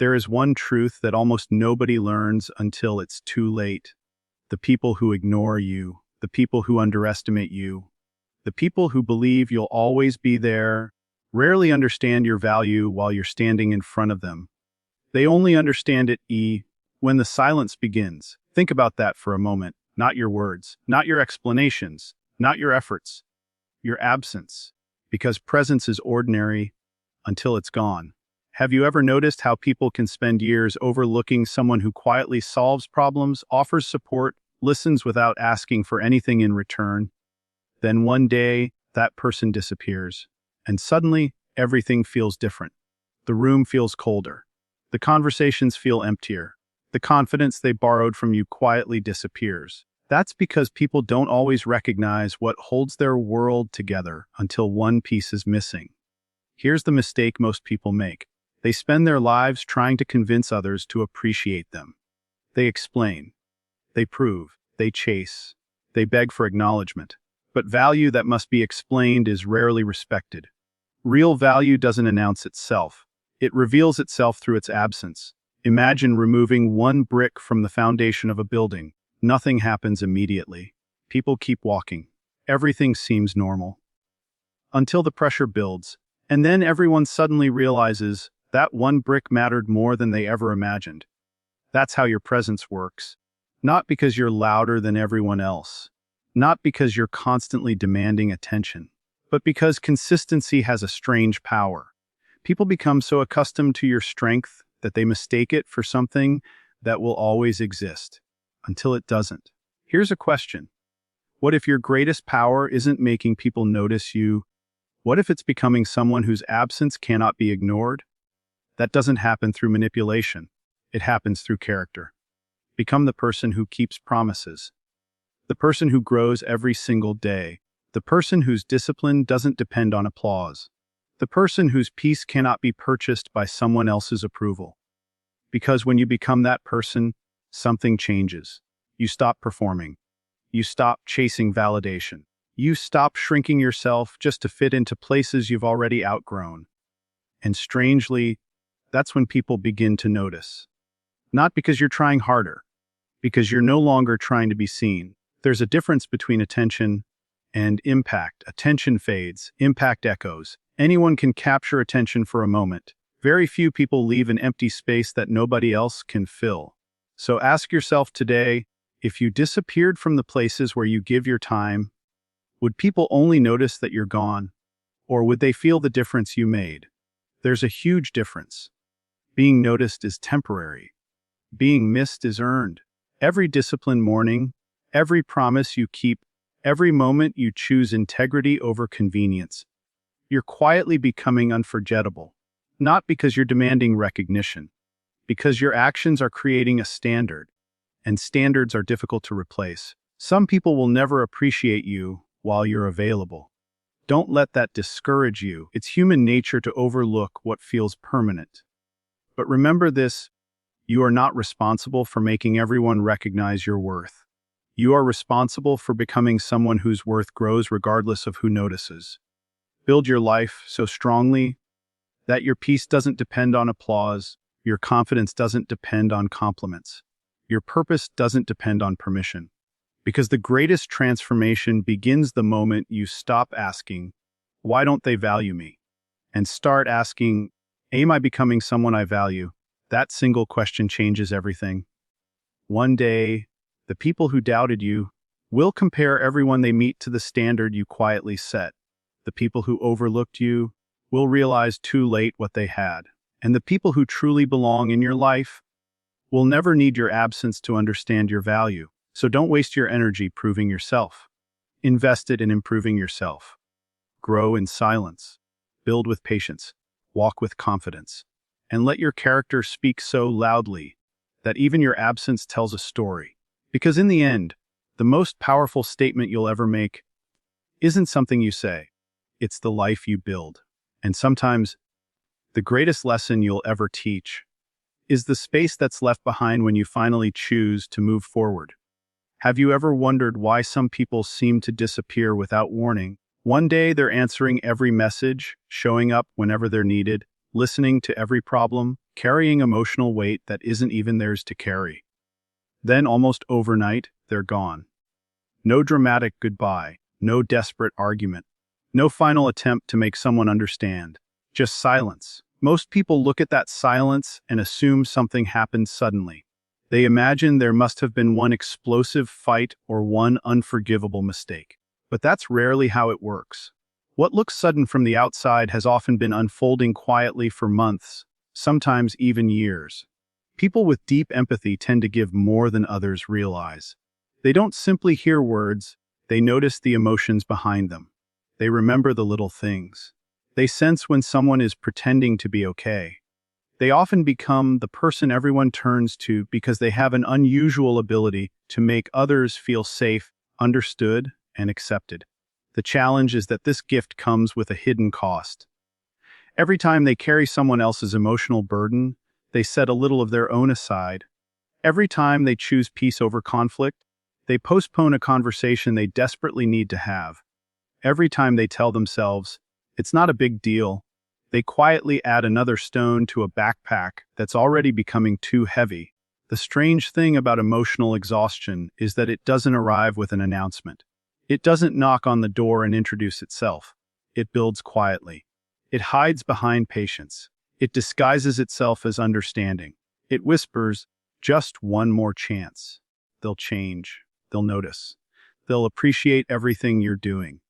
There is one truth that almost nobody learns until it's too late. The people who ignore you, the people who underestimate you, the people who believe you'll always be there, rarely understand your value while you're standing in front of them. They only understand it when the silence begins. Think about that for a moment. Not your words, not your explanations, not your efforts, your absence. Because presence is ordinary until it's gone. Have you ever noticed how people can spend years overlooking someone who quietly solves problems, offers support, listens without asking for anything in return? Then one day, that person disappears, and suddenly, everything feels different. The room feels colder. The conversations feel emptier. The confidence they borrowed from you quietly disappears. That's because people don't always recognize what holds their world together until one piece is missing. Here's the mistake most people make. They spend their lives trying to convince others to appreciate them. They explain. They prove. They chase. They beg for acknowledgement. But value that must be explained is rarely respected. Real value doesn't announce itself. It reveals itself through its absence. Imagine removing one brick from the foundation of a building. Nothing happens immediately. People keep walking. Everything seems normal. Until the pressure builds, and then everyone suddenly realizes that one brick mattered more than they ever imagined. That's how your presence works. Not because you're louder than everyone else. Not because you're constantly demanding attention. But because consistency has a strange power. People become so accustomed to your strength that they mistake it for something that will always exist. Until it doesn't. Here's a question. What if your greatest power isn't making people notice you? What if it's becoming someone whose absence cannot be ignored? That doesn't happen through manipulation. It happens through character. Become the person who keeps promises. The person who grows every single day. The person whose discipline doesn't depend on applause. The person whose peace cannot be purchased by someone else's approval. Because when you become that person, something changes. You stop performing. You stop chasing validation. You stop shrinking yourself just to fit into places you've already outgrown. And strangely, that's when people begin to notice. Not because you're trying harder, because you're no longer trying to be seen. There's a difference between attention and impact. Attention fades, impact echoes. Anyone can capture attention for a moment. Very few people leave an empty space that nobody else can fill. So ask yourself today, if you disappeared from the places where you give your time, would people only notice that you're gone? Or would they feel the difference you made? There's a huge difference. Being noticed is temporary. Being missed is earned. Every disciplined morning, every promise you keep, every moment you choose integrity over convenience, you're quietly becoming unforgettable. Not because you're demanding recognition, because your actions are creating a standard, and standards are difficult to replace. Some people will never appreciate you while you're available. Don't let that discourage you. It's human nature to overlook what feels permanent. But remember this, you are not responsible for making everyone recognize your worth. You are responsible for becoming someone whose worth grows regardless of who notices. Build your life so strongly that your peace doesn't depend on applause, your confidence doesn't depend on compliments, your purpose doesn't depend on permission. Because the greatest transformation begins the moment you stop asking, why don't they value me? And start asking, am I becoming someone I value? That single question changes everything. One day, the people who doubted you will compare everyone they meet to the standard you quietly set. The people who overlooked you will realize too late what they had. And the people who truly belong in your life will never need your absence to understand your value. So don't waste your energy proving yourself. Invest it in improving yourself. Grow in silence. Build with patience. Walk with confidence. And let your character speak so loudly that even your absence tells a story. Because in the end, the most powerful statement you'll ever make isn't something you say. It's the life you build. And sometimes, the greatest lesson you'll ever teach is the space that's left behind when you finally choose to move forward. Have you ever wondered why some people seem to disappear without warning? One day they're answering every message, showing up whenever they're needed, listening to every problem, carrying emotional weight that isn't even theirs to carry. Then, almost overnight, they're gone. No dramatic goodbye, no desperate argument, no final attempt to make someone understand. Just silence. Most people look at that silence and assume something happened suddenly. They imagine there must have been one explosive fight or one unforgivable mistake. But that's rarely how it works. What looks sudden from the outside has often been unfolding quietly for months, sometimes even years. People with deep empathy tend to give more than others realize. They don't simply hear words, they notice the emotions behind them. They remember the little things. They sense when someone is pretending to be okay. They often become the person everyone turns to because they have an unusual ability to make others feel safe, understood, and accepted. The challenge is that this gift comes with a hidden cost. Every time they carry someone else's emotional burden, they set a little of their own aside. Every time they choose peace over conflict, they postpone a conversation they desperately need to have. Every time they tell themselves, "It's not a big deal," they quietly add another stone to a backpack that's already becoming too heavy. The strange thing about emotional exhaustion is that it doesn't arrive with an announcement. It doesn't knock on the door and introduce itself. It builds quietly. It hides behind patience. It disguises itself as understanding. It whispers, "Just one more chance." They'll change. They'll notice. They'll appreciate everything you're doing.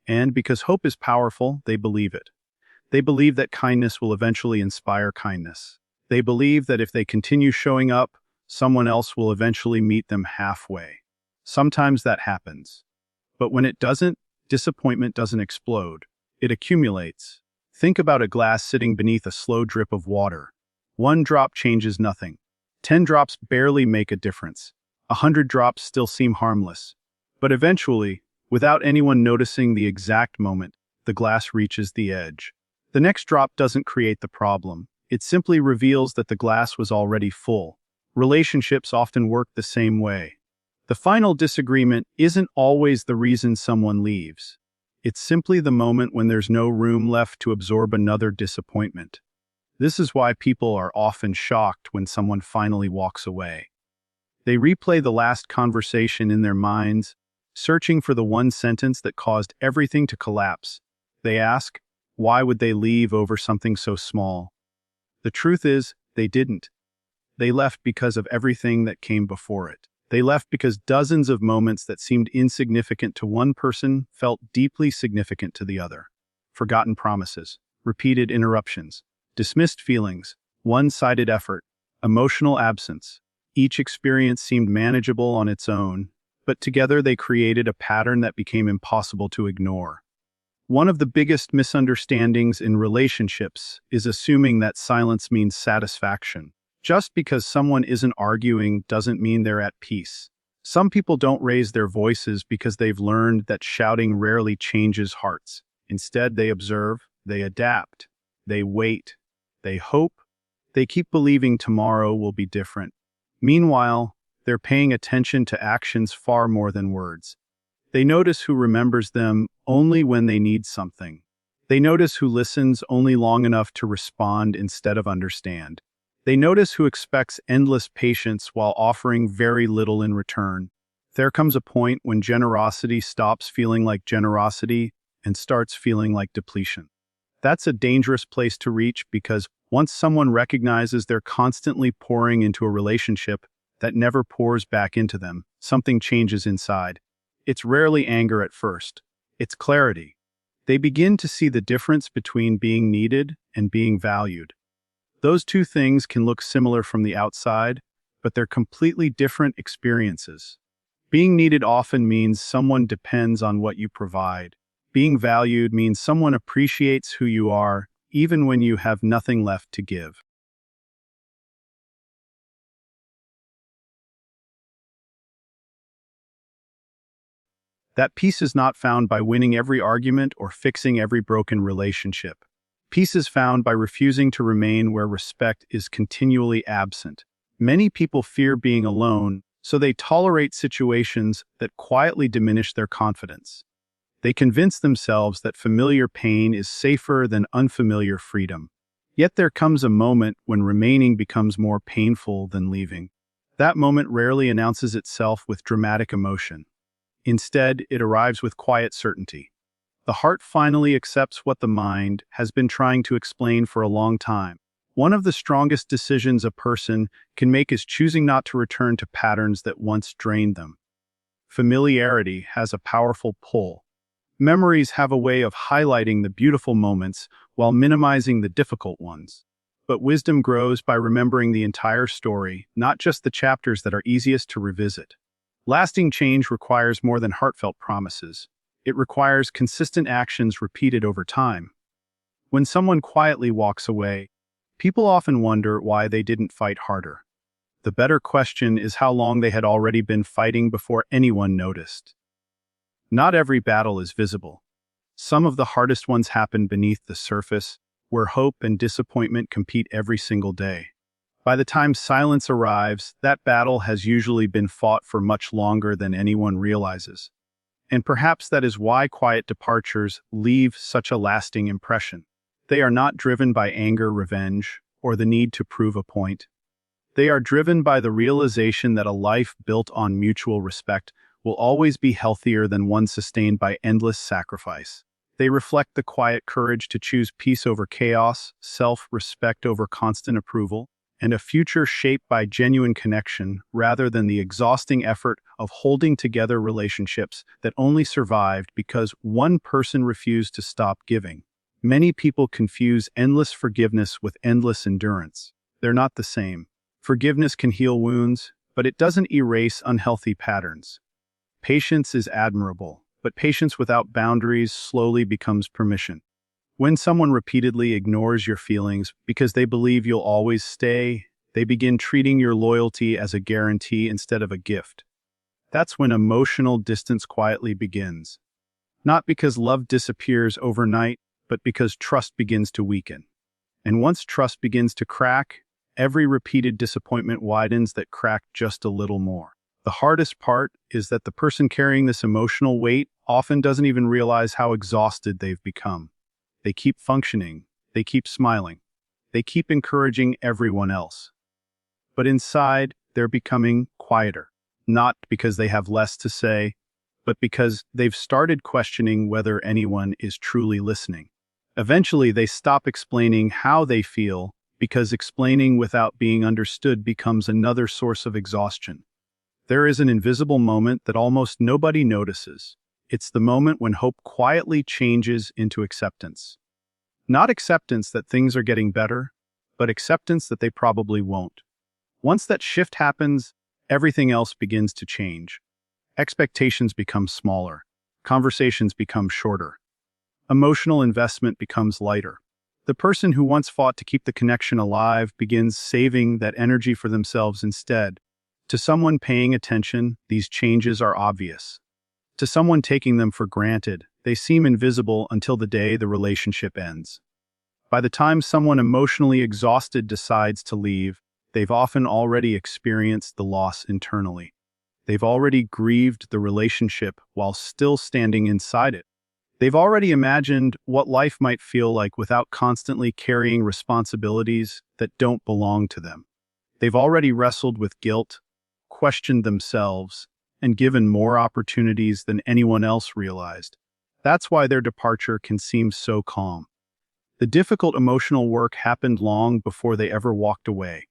And because hope is powerful, they believe it. They believe that kindness will eventually inspire kindness. They believe that if they continue showing up, someone else will eventually meet them halfway. Sometimes that happens. But when it doesn't, disappointment doesn't explode. It accumulates. Think about a glass sitting beneath a slow drip of water. One drop changes nothing. 10 drops barely make a difference. 100 drops still seem harmless. But eventually, without anyone noticing the exact moment, the glass reaches the edge. The next drop doesn't create the problem. It simply reveals that the glass was already full. Relationships often work the same way. The final disagreement isn't always the reason someone leaves. It's simply the moment when there's no room left to absorb another disappointment. This is why people are often shocked when someone finally walks away. They replay the last conversation in their minds, searching for the one sentence that caused everything to collapse. They ask, why would they leave over something so small? The truth is, they didn't. They left because of everything that came before it. They left because dozens of moments that seemed insignificant to one person felt deeply significant to the other. Forgotten promises, repeated interruptions, dismissed feelings, one-sided effort, emotional absence. Each experience seemed manageable on its own, but together they created a pattern that became impossible to ignore. One of the biggest misunderstandings in relationships is assuming that silence means satisfaction. Just because someone isn't arguing doesn't mean they're at peace. Some people don't raise their voices because they've learned that shouting rarely changes hearts. Instead, they observe, they adapt, they wait, they hope, they keep believing tomorrow will be different. Meanwhile, they're paying attention to actions far more than words. They notice who remembers them only when they need something. They notice who listens only long enough to respond instead of understand. They notice who expects endless patience while offering very little in return. There comes a point when generosity stops feeling like generosity and starts feeling like depletion. That's a dangerous place to reach because once someone recognizes they're constantly pouring into a relationship that never pours back into them, something changes inside. It's rarely anger at first. It's clarity. They begin to see the difference between being needed and being valued. Those two things can look similar from the outside, but they're completely different experiences. Being needed often means someone depends on what you provide. Being valued means someone appreciates who you are, even when you have nothing left to give. That peace is not found by winning every argument or fixing every broken relationship. Peace is found by refusing to remain where respect is continually absent. Many people fear being alone, so they tolerate situations that quietly diminish their confidence. They convince themselves that familiar pain is safer than unfamiliar freedom. Yet there comes a moment when remaining becomes more painful than leaving. That moment rarely announces itself with dramatic emotion. Instead, it arrives with quiet certainty. The heart finally accepts what the mind has been trying to explain for a long time. One of the strongest decisions a person can make is choosing not to return to patterns that once drained them. Familiarity has a powerful pull. Memories have a way of highlighting the beautiful moments while minimizing the difficult ones. But wisdom grows by remembering the entire story, not just the chapters that are easiest to revisit. Lasting change requires more than heartfelt promises. It requires consistent actions repeated over time. When someone quietly walks away, people often wonder why they didn't fight harder. The better question is how long they had already been fighting before anyone noticed. Not every battle is visible. Some of the hardest ones happen beneath the surface, where hope and disappointment compete every single day. By the time silence arrives, that battle has usually been fought for much longer than anyone realizes. And perhaps that is why quiet departures leave such a lasting impression. They are not driven by anger, revenge, or the need to prove a point. They are driven by the realization that a life built on mutual respect will always be healthier than one sustained by endless sacrifice. They reflect the quiet courage to choose peace over chaos, self-respect over constant approval, and a future shaped by genuine connection rather than the exhausting effort of holding together relationships that only survived because one person refused to stop giving. Many people confuse endless forgiveness with endless endurance. They're not the same. Forgiveness can heal wounds, but it doesn't erase unhealthy patterns. Patience is admirable, but patience without boundaries slowly becomes permission. When someone repeatedly ignores your feelings because they believe you'll always stay, they begin treating your loyalty as a guarantee instead of a gift. That's when emotional distance quietly begins. Not because love disappears overnight, but because trust begins to weaken. And once trust begins to crack, every repeated disappointment widens that crack just a little more. The hardest part is that the person carrying this emotional weight often doesn't even realize how exhausted they've become. They keep functioning, they keep smiling, they keep encouraging everyone else. But inside, they're becoming quieter, not because they have less to say, but because they've started questioning whether anyone is truly listening. Eventually, they stop explaining how they feel because explaining without being understood becomes another source of exhaustion. There is an invisible moment that almost nobody notices. It's the moment when hope quietly changes into acceptance. Not acceptance that things are getting better, but acceptance that they probably won't. Once that shift happens, everything else begins to change. Expectations become smaller. Conversations become shorter. Emotional investment becomes lighter. The person who once fought to keep the connection alive begins saving that energy for themselves instead. To someone paying attention, these changes are obvious. To someone taking them for granted, they seem invisible until the day the relationship ends. By the time someone emotionally exhausted decides to leave, they've often already experienced the loss internally. They've already grieved the relationship while still standing inside it. They've already imagined what life might feel like without constantly carrying responsibilities that don't belong to them. They've already wrestled with guilt, questioned themselves, and given more opportunities than anyone else realized. That's why their departure can seem so calm. The difficult emotional work happened long before they ever walked away.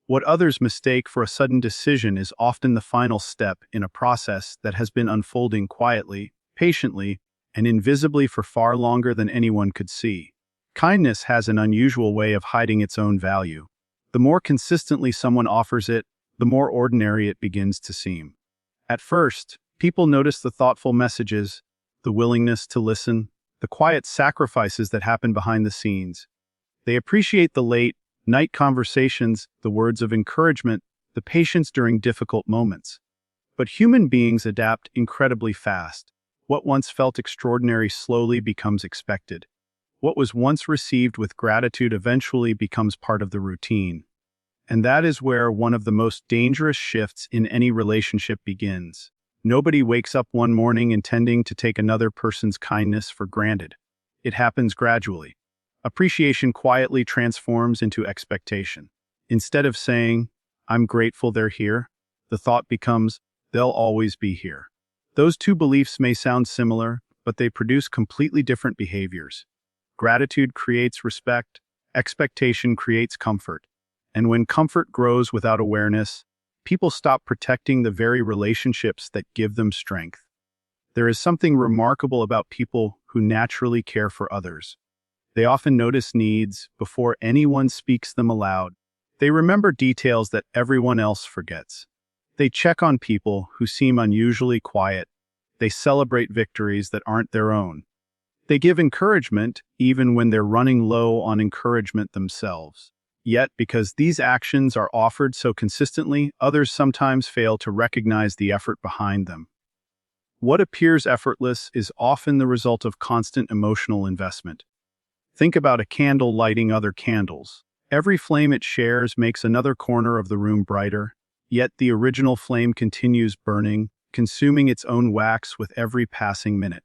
What others mistake for a sudden decision is often the final step in a process that has been unfolding quietly, patiently, and invisibly for far longer than anyone could see. Kindness has an unusual way of hiding its own value. The more consistently someone offers it, the more ordinary it begins to seem. At first, people notice the thoughtful messages, the willingness to listen, the quiet sacrifices that happen behind the scenes. They appreciate the late night conversations, the words of encouragement, the patience during difficult moments. But human beings adapt incredibly fast. What once felt extraordinary slowly becomes expected. What was once received with gratitude eventually becomes part of the routine. And that is where one of the most dangerous shifts in any relationship begins. Nobody wakes up one morning intending to take another person's kindness for granted. It happens gradually. Appreciation quietly transforms into expectation. Instead of saying, "I'm grateful they're here," the thought becomes, "They'll always be here." Those two beliefs may sound similar, but they produce completely different behaviors. Gratitude creates respect, expectation creates comfort. And when comfort grows without awareness, people stop protecting the very relationships that give them strength. There is something remarkable about people who naturally care for others. They often notice needs before anyone speaks them aloud. They remember details that everyone else forgets. They check on people who seem unusually quiet. They celebrate victories that aren't their own. They give encouragement even when they're running low on encouragement themselves. Yet, because these actions are offered so consistently, others sometimes fail to recognize the effort behind them. What appears effortless is often the result of constant emotional investment. Think about a candle lighting other candles. Every flame it shares makes another corner of the room brighter, yet the original flame continues burning, consuming its own wax with every passing minute.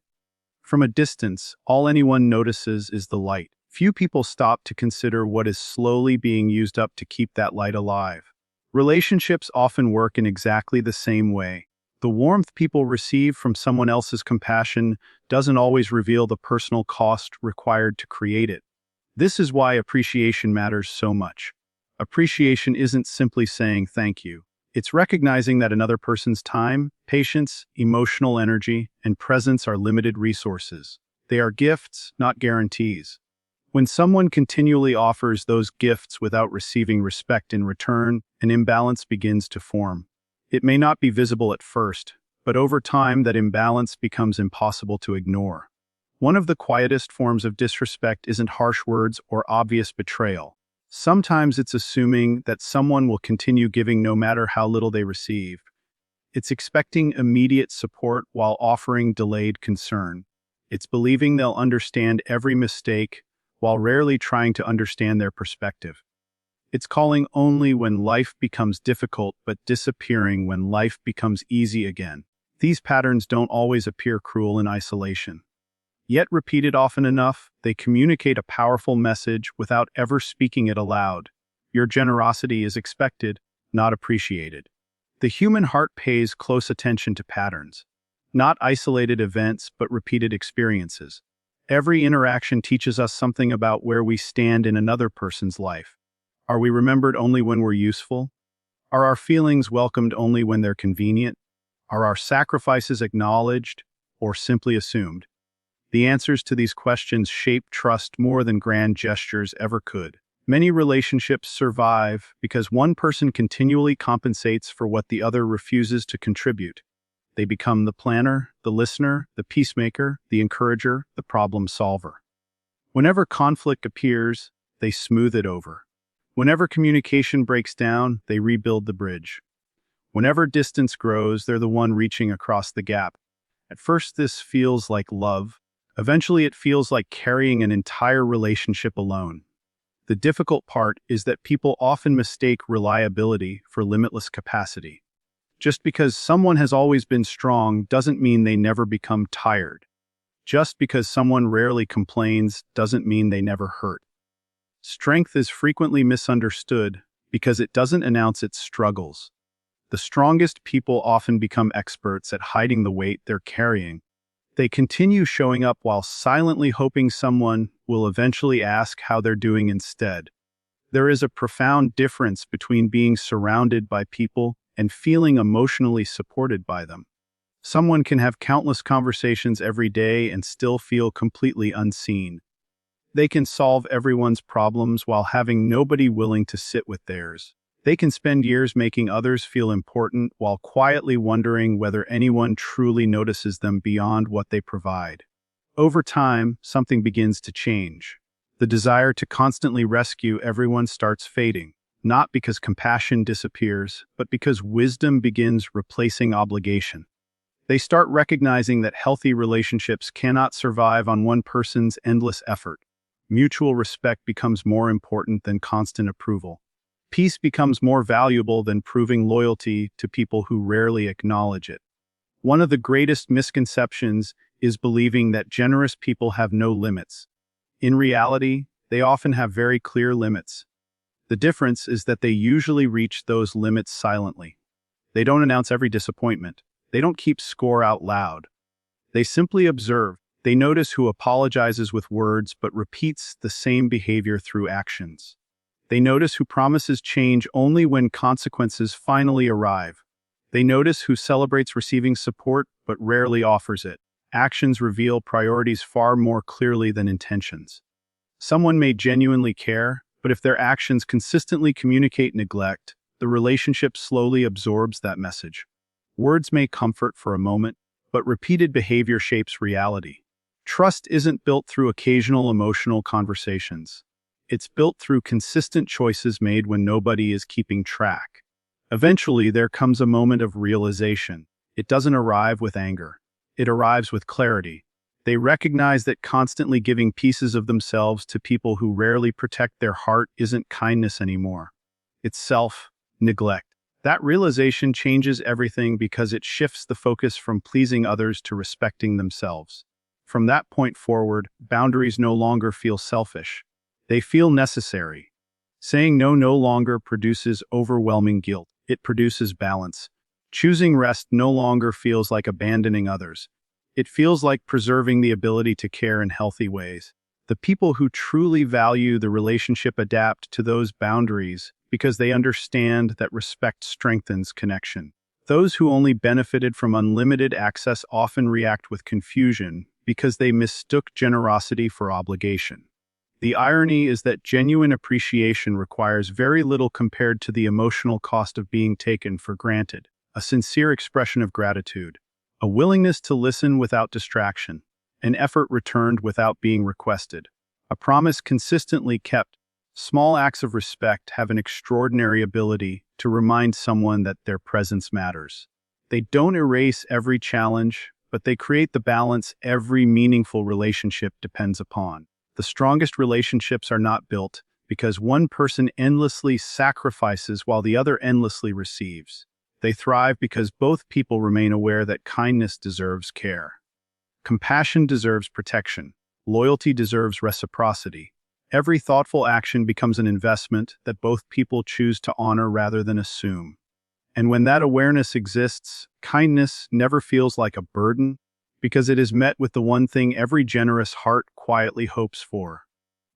From a distance, all anyone notices is the light. Few people stop to consider what is slowly being used up to keep that light alive. Relationships often work in exactly the same way. The warmth people receive from someone else's compassion doesn't always reveal the personal cost required to create it. This is why appreciation matters so much. Appreciation isn't simply saying thank you. It's recognizing that another person's time, patience, emotional energy, and presence are limited resources. They are gifts, not guarantees. When someone continually offers those gifts without receiving respect in return, an imbalance begins to form. It may not be visible at first, but over time that imbalance becomes impossible to ignore. One of the quietest forms of disrespect isn't harsh words or obvious betrayal. Sometimes it's assuming that someone will continue giving no matter how little they receive. It's expecting immediate support while offering delayed concern. It's believing they'll understand every mistake while rarely trying to understand their perspective. It's calling only when life becomes difficult but disappearing when life becomes easy again. These patterns don't always appear cruel in isolation. Yet repeated often enough, they communicate a powerful message without ever speaking it aloud. Your generosity is expected, not appreciated. The human heart pays close attention to patterns, not isolated events but repeated experiences. Every interaction teaches us something about where we stand in another person's life. Are we remembered only when we're useful? Are our feelings welcomed only when they're convenient? Are our sacrifices acknowledged or simply assumed? The answers to these questions shape trust more than grand gestures ever could. Many relationships survive because one person continually compensates for what the other refuses to contribute. They become the planner, the listener, the peacemaker, the encourager, the problem solver. Whenever conflict appears, they smooth it over. Whenever communication breaks down, they rebuild the bridge. Whenever distance grows, they're the one reaching across the gap. At first, this feels like love. Eventually, it feels like carrying an entire relationship alone. The difficult part is that people often mistake reliability for limitless capacity. Just because someone has always been strong doesn't mean they never become tired. Just because someone rarely complains doesn't mean they never hurt. Strength is frequently misunderstood because it doesn't announce its struggles. The strongest people often become experts at hiding the weight they're carrying. They continue showing up while silently hoping someone will eventually ask how they're doing instead. There is a profound difference between being surrounded by people and feeling emotionally supported by them. Someone can have countless conversations every day and still feel completely unseen. They can solve everyone's problems while having nobody willing to sit with theirs. They can spend years making others feel important while quietly wondering whether anyone truly notices them beyond what they provide. Over time, something begins to change. The desire to constantly rescue everyone starts fading, not because compassion disappears, but because wisdom begins replacing obligation. They start recognizing that healthy relationships cannot survive on one person's endless effort. Mutual respect becomes more important than constant approval. Peace becomes more valuable than proving loyalty to people who rarely acknowledge it. One of the greatest misconceptions is believing that generous people have no limits. In reality, They often have very clear limits. The difference is that they usually reach those limits silently. They don't announce every disappointment. They don't keep score out loud. They simply observe. They notice who apologizes with words but repeats the same behavior through actions. They notice who promises change only when consequences finally arrive. They notice who celebrates receiving support but rarely offers it. Actions reveal priorities far more clearly than intentions. Someone may genuinely care, but if their actions consistently communicate neglect, the relationship slowly absorbs that message. Words may comfort for a moment, but repeated behavior shapes reality. Trust isn't built through occasional emotional conversations. It's built through consistent choices made when nobody is keeping track. Eventually, there comes a moment of realization. It doesn't arrive with anger. It arrives with clarity. They recognize that constantly giving pieces of themselves to people who rarely protect their heart isn't kindness anymore. It's self-neglect. That realization changes everything because it shifts the focus from pleasing others to respecting themselves. From that point forward, boundaries no longer feel selfish. They feel necessary. Saying no longer produces overwhelming guilt. It produces balance. Choosing rest no longer feels like abandoning others. It feels like preserving the ability to care in healthy ways. The people who truly value the relationship adapt to those boundaries because they understand that respect strengthens connection. Those who only benefited from unlimited access often react with confusion because they mistook generosity for obligation. The irony is that genuine appreciation requires very little compared to the emotional cost of being taken for granted. A sincere expression of gratitude, a willingness to listen without distraction, an effort returned without being requested, a promise consistently kept. Small acts of respect have an extraordinary ability to remind someone that their presence matters. They don't erase every challenge, but they create the balance every meaningful relationship depends upon. The strongest relationships are not built because one person endlessly sacrifices while the other endlessly receives. They thrive because both people remain aware that kindness deserves care. Compassion deserves protection. Loyalty deserves reciprocity. Every thoughtful action becomes an investment that both people choose to honor rather than assume. And when that awareness exists, kindness never feels like a burden because it is met with the one thing every generous heart quietly hopes for.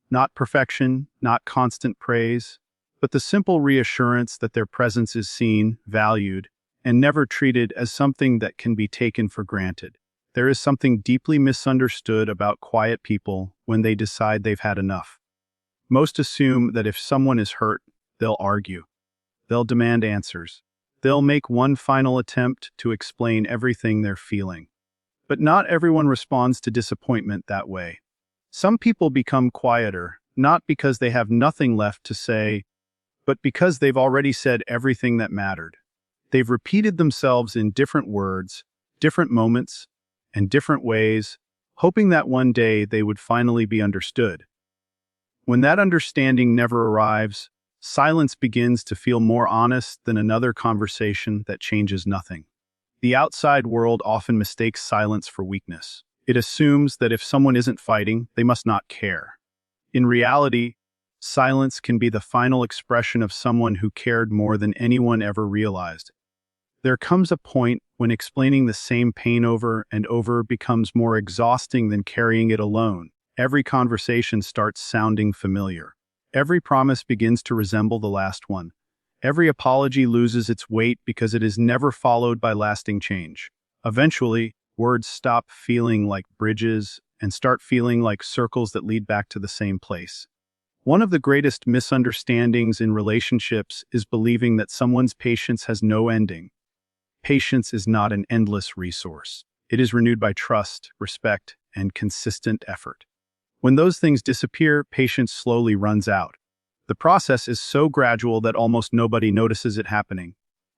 Not perfection, not constant praise, but the simple reassurance that their presence is seen, valued, and never treated as something that can be taken for granted. There is something deeply misunderstood about quiet people when they decide they've had enough. Most assume that if someone is hurt, they'll argue. They'll demand answers. They'll make one final attempt to explain everything they're feeling. But not everyone responds to disappointment that way. Some people become quieter, not because they have nothing left to say, but because they've already said everything that mattered. They've repeated themselves in different words, different moments, and different ways, hoping that one day they would finally be understood. When that understanding never arrives, silence begins to feel more honest than another conversation that changes nothing. The outside world often mistakes silence for weakness. It assumes that if someone isn't fighting, they must not care. In reality, silence can be the final expression of someone who cared more than anyone ever realized. There comes a point when explaining the same pain over and over becomes more exhausting than carrying it alone. Every conversation starts sounding familiar. Every promise begins to resemble the last one. Every apology loses its weight because it is never followed by lasting change. Eventually, words stop feeling like bridges and start feeling like circles that lead back to the same place. One of the greatest misunderstandings in relationships is believing that someone's patience has no ending. Patience is not an endless resource. It is renewed by trust, respect, and consistent effort. When those things disappear, patience slowly runs out. The process is so gradual that almost nobody notices it happening.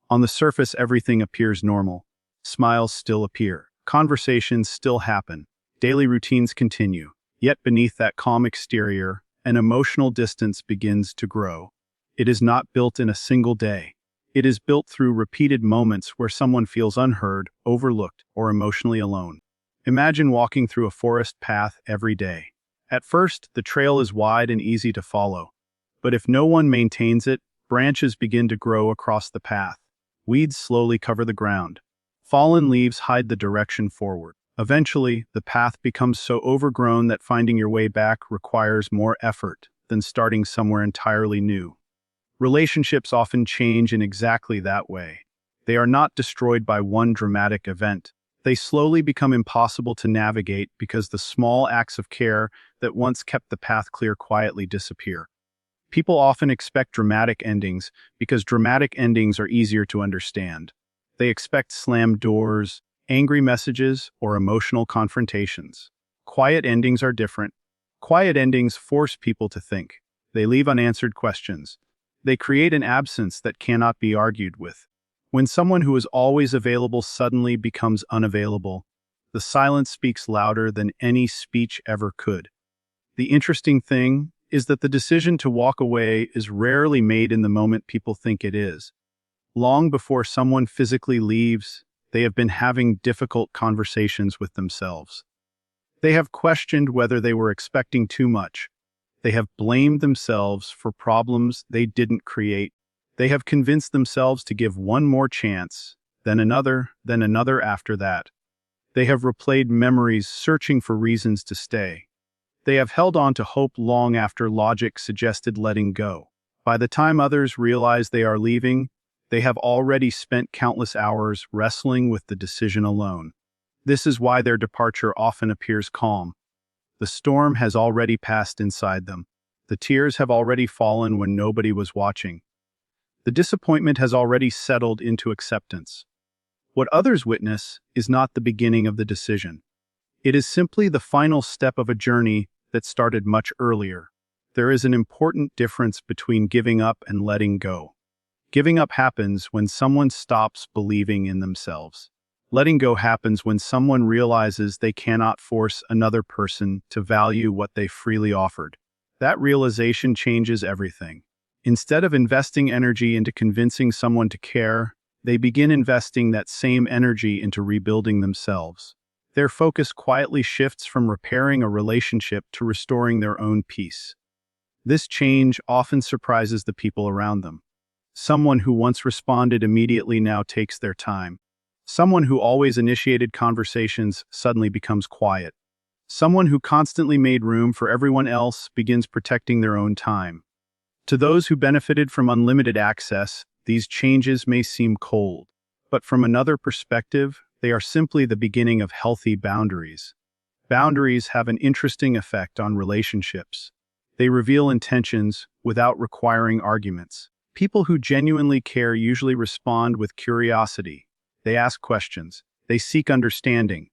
On the surface, everything appears normal. Smiles still appear. Conversations still happen. Daily routines continue. Yet beneath that calm exterior, an emotional distance begins to grow. It is not built in a single day. It is built through repeated moments where someone feels unheard, overlooked, or emotionally alone. Imagine walking through a forest path every day. At first, the trail is wide and easy to follow. But if no one maintains it, branches begin to grow across the path. Weeds slowly cover the ground. Fallen leaves hide the direction forward. Eventually, the path becomes so overgrown that finding your way back requires more effort than starting somewhere entirely new. Relationships often change in exactly that way. They are not destroyed by one dramatic event. They slowly become impossible to navigate because the small acts of care that once kept the path clear quietly disappear. People often expect dramatic endings because dramatic endings are easier to understand. They expect slammed doors, angry messages, or emotional confrontations. Quiet endings are different. Quiet endings force people to think. They leave unanswered questions. They create an absence that cannot be argued with. When someone who is always available suddenly becomes unavailable, the silence speaks louder than any speech ever could. The interesting thing is that the decision to walk away is rarely made in the moment people think it is. Long before someone physically leaves, they have been having difficult conversations with themselves. They have questioned whether they were expecting too much. They have blamed themselves for problems they didn't create. They have convinced themselves to give one more chance, then another after that. They have replayed memories searching for reasons to stay. They have held on to hope long after logic suggested letting go. By the time others realize they are leaving, they have already spent countless hours wrestling with the decision alone. This is why their departure often appears calm. The storm has already passed inside them. The tears have already fallen when nobody was watching. The disappointment has already settled into acceptance. What others witness is not the beginning of the decision. It is simply the final step of a journey that started much earlier. There is an important difference between giving up and letting go. Giving up happens when someone stops believing in themselves. Letting go happens when someone realizes they cannot force another person to value what they freely offered. That realization changes everything. Instead of investing energy into convincing someone to care, they begin investing that same energy into rebuilding themselves. Their focus quietly shifts from repairing a relationship to restoring their own peace. This change often surprises the people around them. Someone who once responded immediately now takes their time. Someone who always initiated conversations suddenly becomes quiet. Someone who constantly made room for everyone else begins protecting their own time. To those who benefited from unlimited access, these changes may seem cold. But from another perspective, they are simply the beginning of healthy boundaries. Boundaries have an interesting effect on relationships. They reveal intentions without requiring arguments. People who genuinely care usually respond with curiosity. They ask questions. They seek understanding.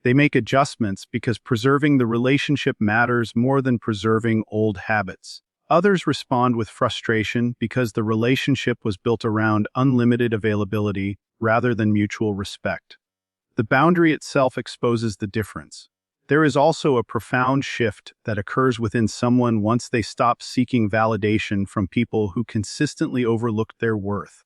They make adjustments because preserving the relationship matters more than preserving old habits. Others respond with frustration because the relationship was built around unlimited availability rather than mutual respect. The boundary itself exposes the difference. There is also a profound shift that occurs within someone once they stop seeking validation from people who consistently overlooked their worth.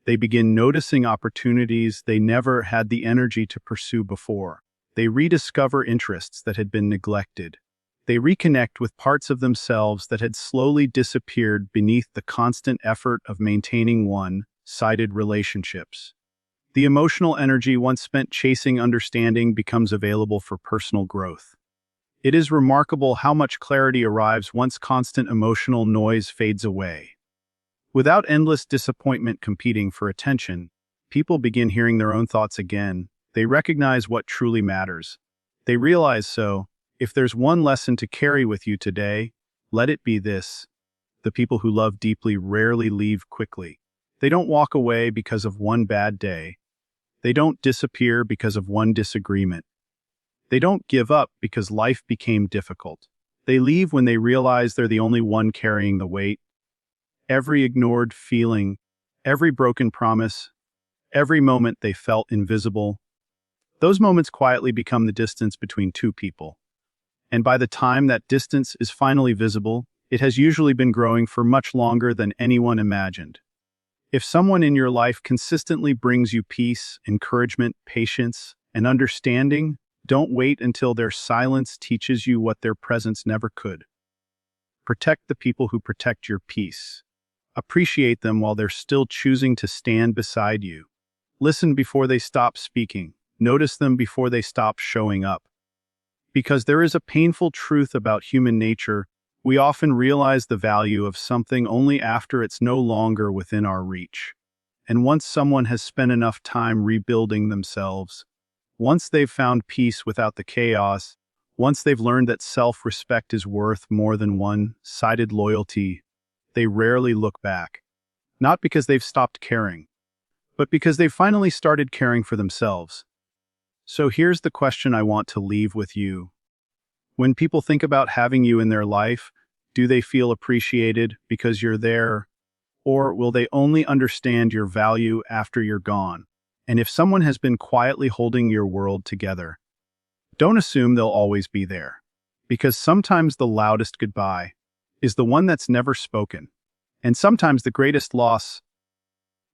They begin noticing opportunities they never had the energy to pursue before. They rediscover interests that had been neglected. They reconnect with parts of themselves that had slowly disappeared beneath the constant effort of maintaining one-sided relationships. The emotional energy once spent chasing understanding becomes available for personal growth. It is remarkable how much clarity arrives once constant emotional noise fades away. Without endless disappointment competing for attention, people begin hearing their own thoughts again. They recognize what truly matters. They realize if there's one lesson to carry with you today, let it be this. The people who love deeply rarely leave quickly. They don't walk away because of one bad day. They don't disappear because of one disagreement. They don't give up because life became difficult. They leave when they realize they're the only one carrying the weight. Every ignored feeling, every broken promise, every moment they felt invisible, those moments quietly become the distance between two people. And by the time that distance is finally visible, it has usually been growing for much longer than anyone imagined. If someone in your life consistently brings you peace, encouragement, patience, and understanding, Don't wait until their silence teaches you what their presence never could. Protect the people who protect your peace. Appreciate them while they're still choosing to stand beside you. Listen before they stop speaking. Notice them before they stop showing up. Because there is a painful truth about human nature, we often realize the value of something only after it's no longer within our reach. And once someone has spent enough time rebuilding themselves, once they've found peace without the chaos, once they've learned that self-respect is worth more than one-sided loyalty, they rarely look back. Not because they've stopped caring, but because they've finally started caring for themselves. So here's the question I want to leave with you. When people think about having you in their life, do they feel appreciated because you're there, or will they only understand your value after you're gone? And if someone has been quietly holding your world together, don't assume they'll always be there, because sometimes the loudest goodbye is the one that's never spoken. And sometimes the greatest loss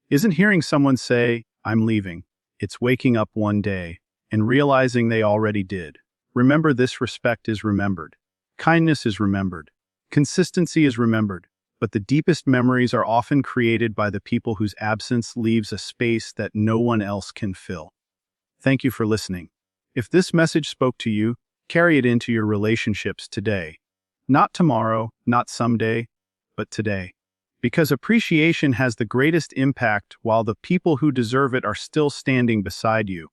isn't hearing someone say, "I'm leaving." It's waking up one day and realizing they already did. Remember, this: respect is remembered. Kindness is remembered. Consistency is remembered. But the deepest memories are often created by the people whose absence leaves a space that no one else can fill. Thank you for listening. If this message spoke to you, carry it into your relationships today. Not tomorrow, not someday, but today. Because appreciation has the greatest impact while the people who deserve it are still standing beside you.